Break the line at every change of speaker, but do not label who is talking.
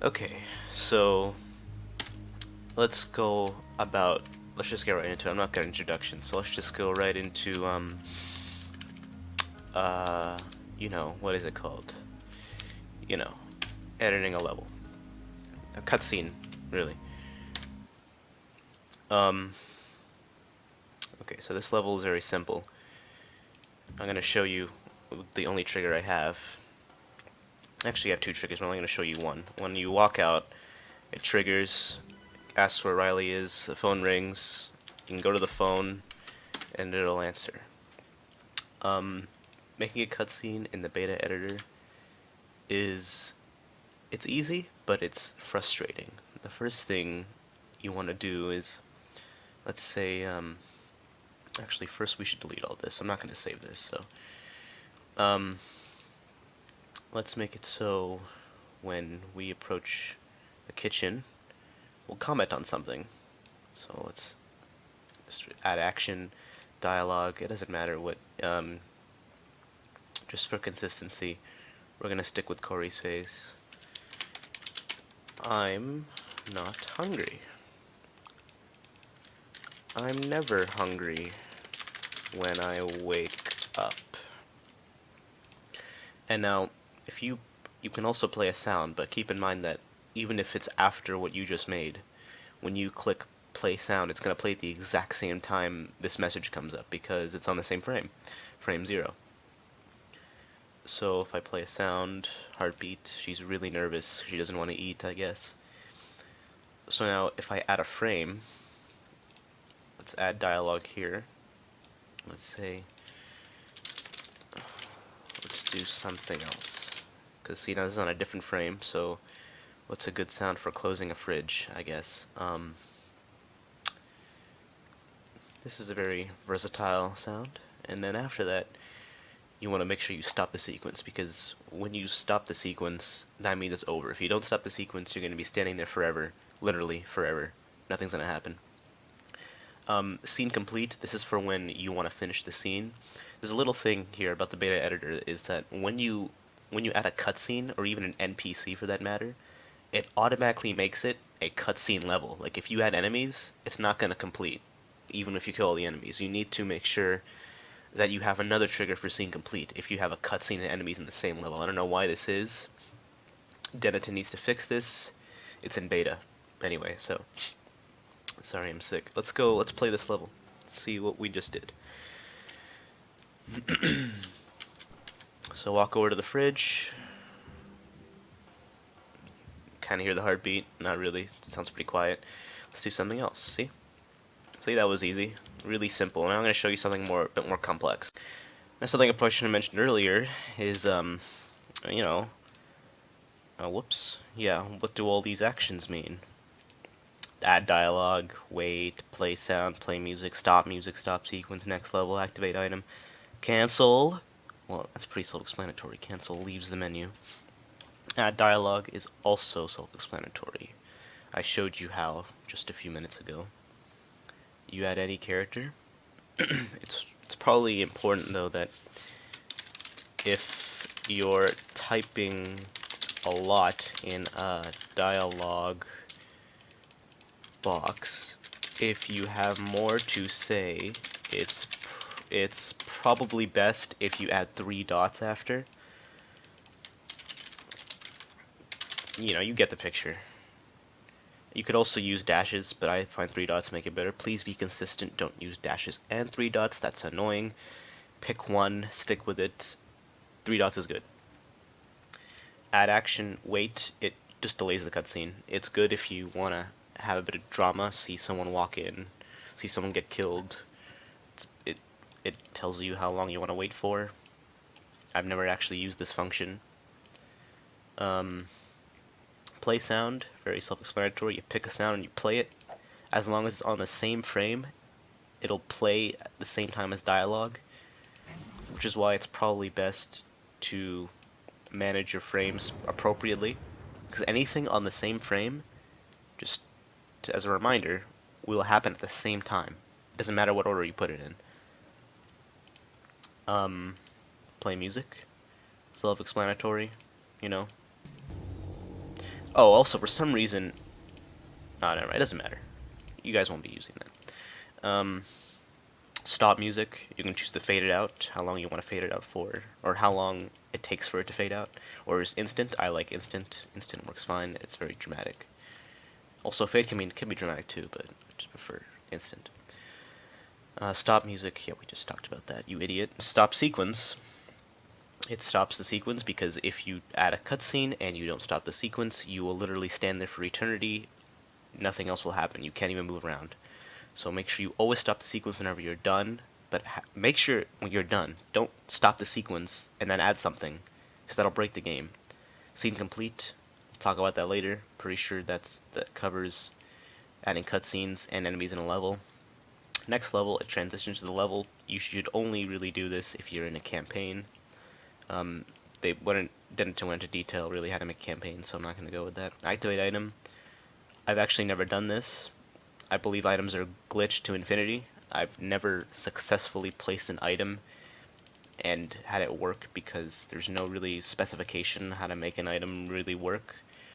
Okay, so let's go about. Let's just get right into it. I'm not gonna introduction, so let's just go right into uh, what is it called? You know, editing a level, a cutscene, really. Um, okay, so this level is very simple. I'm gonna show you the only trigger I have. Actually, I have two triggers. I'm only gonna show you one. When you walk out, it triggers, asks where Riley is. The phone rings. You can go to the phone, and it'll answer. Um, Making a cutscene in the beta editor is it's easy, but it's frustrating. The first thing you want to do is, let's say, actually, first we should delete all this. I'm not going to save this, so let's make it so when we approach the kitchen, we'll comment on something. So let's just add action, dialogue. It doesn't matter what. Just for consistency, we're gonna stick with Corey's face. I'm not hungry. I'm never hungry when I wake up. And now, if you can also play a sound, but keep in mind that even if it's after what you just made, when you click play sound, it's going to play at the exact same time this message comes up because it's on the same frame, frame 0. So if I play a sound, heartbeat, she's really nervous, she doesn't want to eat, I guess. So now if I add a frame, let's add dialogue here. Let's say, let's do something else. Because see, now this is on a different frame, so what's a good sound for closing a fridge, I guess? This is a very versatile sound. And then after that, you want to make sure you stop the sequence, because when you stop the sequence, that means it's over. If you don't stop the sequence, you're going to be standing there forever. Literally forever. Nothing's going to happen. Scene complete. This is for when you want to finish the scene. There's a little thing here about the beta editor is that when you add a cutscene, or even an NPC for that matter, it automatically makes it a cutscene level. Like if you add enemies, it's not going to complete, even if you kill all the enemies. You need to make sure that you have another trigger for scene complete if you have a cutscene and enemies in the same level. I don't know why this is. Denton needs to fix this. It's in beta. Anyway, so sorry, I'm sick. Let's play this level. Let's see what we just did. So walk over to the fridge. Kind of hear the heartbeat. Not really. It sounds pretty quiet. Let's do something else. See? See, that was easy. Really simple. Now I'm going to show you something a bit more complex. Now something I probably should have mentioned earlier is, whoops. Yeah, what do all these actions mean? Add dialogue, wait, play sound, play music, stop sequence, next level, activate item, cancel. Well, that's pretty self-explanatory. Cancel leaves the menu. Add dialogue is also self-explanatory. I showed you how just a few minutes ago. You add any character. It's probably important though that if you're typing a lot in a dialogue box, if you have more to say, it's probably best if you add 3 dots after. You get the picture. You could also use dashes, but I find 3 dots make it better. Please be consistent, don't use dashes and 3 dots, that's annoying. Pick one, stick with it. 3 dots is good. Add action, wait, it just delays the cutscene. It's good if you want to have a bit of drama, see someone walk in, see someone get killed. It tells you how long you want to wait for. I've never actually used this function. Play sound, very self-explanatory. You pick a sound and you play it. As long as it's on the same frame, it'll play at the same time as dialogue, which is why it's probably best to manage your frames appropriately, because anything on the same frame, just as a reminder, will happen at the same time. It doesn't matter what order you put it in. Play music, self-explanatory, you know. Oh, also, for some reason... Oh, never mind, it doesn't matter. You guys won't be using that. Stop music, you can choose to fade it out, how long you want to fade it out for, or how long it takes for it to fade out. Or is instant, I like instant. Instant works fine, it's very dramatic. Also, fade can be dramatic too, but I just prefer instant. Stop music, yeah, we just talked about that, you idiot. Stop sequence. It stops the sequence because if you add a cutscene and you don't stop the sequence, you will literally stand there for eternity. Nothing else will happen. You can't even move around. So make sure you always stop the sequence whenever you're done, but make sure when you're done, don't stop the sequence and then add something, because that'll break the game. Scene complete. We'll talk about that later. Pretty sure that covers adding cutscenes and enemies in a level. Next level, it transitions to the level. You should only really do this if you're in a campaign. They didn't go into detail really how to make campaigns, so I'm not going to go with that. Activate item. I've actually never done this. I believe items are glitched to infinity. I've never successfully placed an item and had it work because there's no really specification how to make an item really work.